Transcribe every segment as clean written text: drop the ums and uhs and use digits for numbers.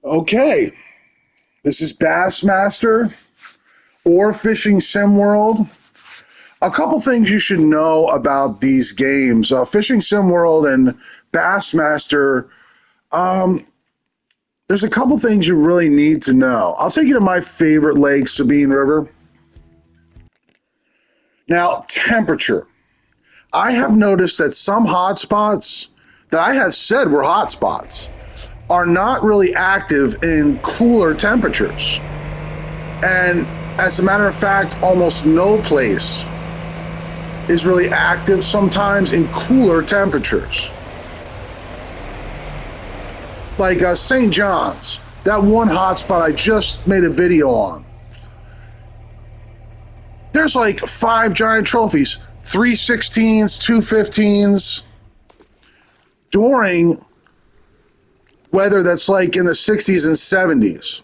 Okay, this is Bassmaster or Fishing Sim World. A couple things you should know about these games. Fishing Sim World and Bassmaster, um, there's a couple things you really need to know. I'll take you to my favorite lake, Sabine River. Now, temperature. I have noticed that some hotspots that I had said were hotspots are not really active in cooler temperatures. And as a matter of fact, almost no place is really active sometimes in cooler temperatures. Like St. John's, that one hotspot I just made a video on. There's like 5 giant trophies, 3 16s, 2 15s, during weather that's like in the 60s and 70s.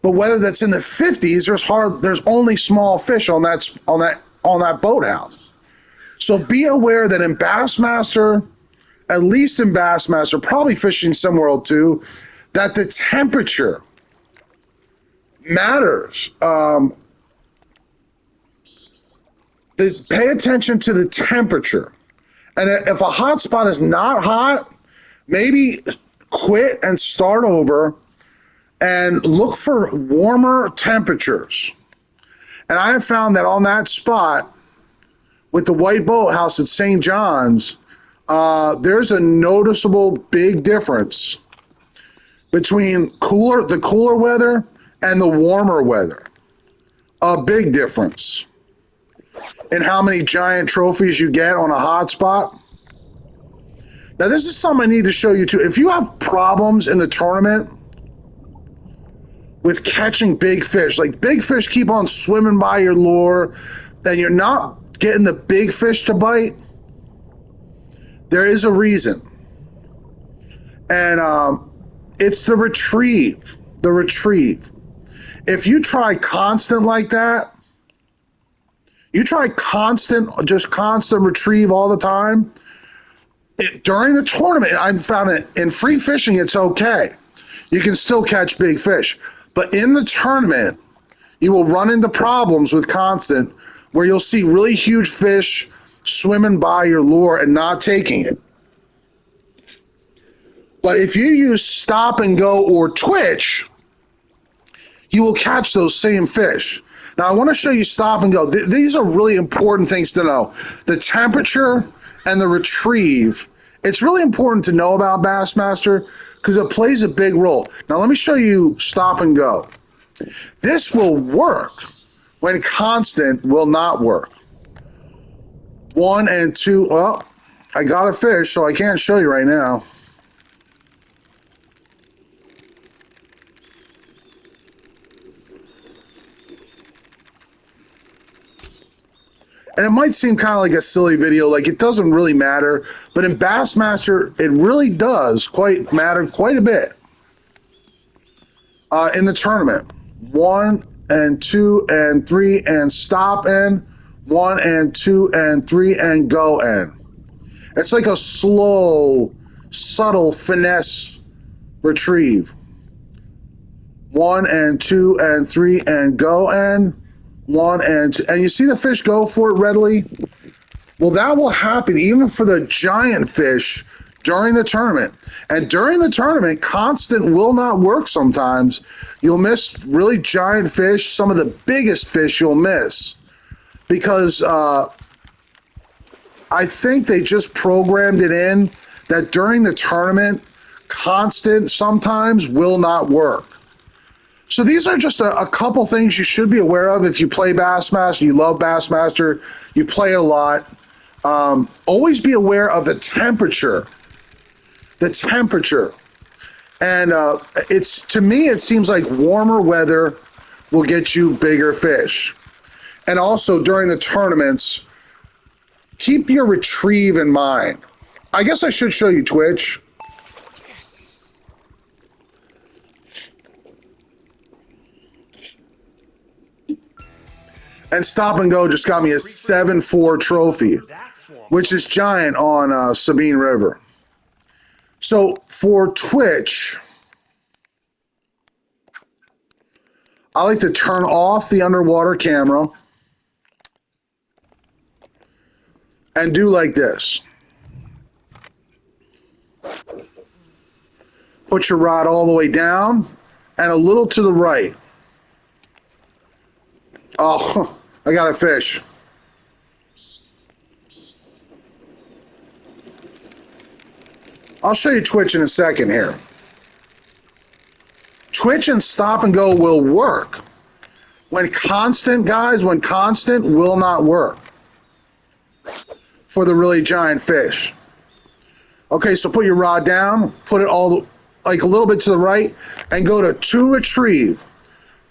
But weather that's in the 50s, there's only small fish on that boathouse. So be aware that in Bassmaster, at least in Bassmaster, probably Fishing Sim World too, that the temperature matters. Pay attention to the temperature. And if a hot spot is not hot, maybe quit and start over and look for warmer temperatures. And I have found that on that spot with the white boathouse at St. John's, there's a noticeable big difference between the cooler weather and the warmer weather. A big difference in how many giant trophies you get on a hot spot. Now, this is something I need to show you too. If you have problems in the tournament with catching big fish, like big fish keep on swimming by your lure, and you're not getting the big fish to bite, there is a reason. And it's the retrieve. The retrieve. If you try constant like that, you try just constant retrieve all the time, during the tournament, I found it in free fishing, it's okay. You can still catch big fish. But in the tournament, you will run into problems with constant where you'll see really huge fish swimming by your lure and not taking it. But if you use stop and go or twitch, you will catch those same fish. Now, I want to show you stop and go. These are really important things to know. The temperature and the retrieve. It's really important to know about Bassmaster because it plays a big role. Now, let me show you stop and go. This will work when constant will not work. 1 and 2. Well, I got a fish, so I can't show you right now. And it might seem kind of like a silly video, like it doesn't really matter, but in Bassmaster, it really does matter quite a bit. In the tournament, 1 and 2 and 3 and stop and 1 and 2 and 3 and go and. It's like a slow, subtle finesse retrieve. 1 and 2 and 3 and go and. 1 and 2, and you see the fish go for it readily. Well, that will happen even for the giant fish during the tournament. And during the tournament, constant will not work sometimes. You'll miss really giant fish, some of the biggest fish you'll miss. Because I think they just programmed it in that during the tournament, constant sometimes will not work. So these are just a couple things you should be aware of if you play Bassmaster, you love Bassmaster, you play it a lot. Always be aware of the temperature. The temperature. And to me, it seems like warmer weather will get you bigger fish. And also during the tournaments, keep your retrieve in mind. I guess I should show you Twitch. And stop and go just got me a 7-4 trophy, which is giant on Sabine River. So for Twitch, I like to turn off the underwater camera and do like this. Put your rod all the way down and a little to the right. Oh, I got a fish. I'll show you twitch in a second here. Twitch and stop and go will work. When constant, guys, when constant will not work for the really giant fish. Okay, so put your rod down, put it all like a little bit to the right, and go to to retrieve.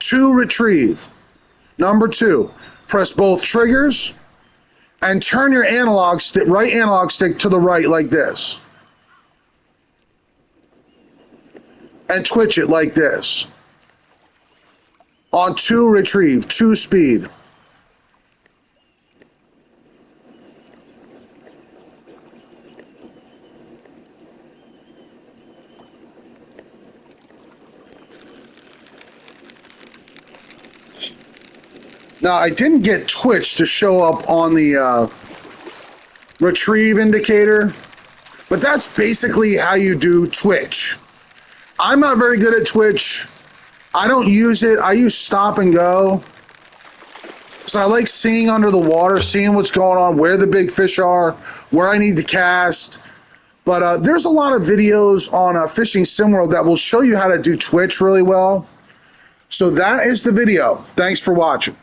To retrieve. Number 2, press both triggers and turn your analog stick, right analog stick to the right like this. And twitch it like this. On 2 retrieve, 2 speed. Now, I didn't get twitch to show up on the retrieve indicator, but that's basically how you do twitch. I'm not very good at twitch. I don't use it. I use stop and go. So I like seeing under the water, seeing what's going on, where the big fish are, where I need to cast. But there's a lot of videos on Fishing SimWorld that will show you how to do twitch really well. So that is the video. Thanks for watching.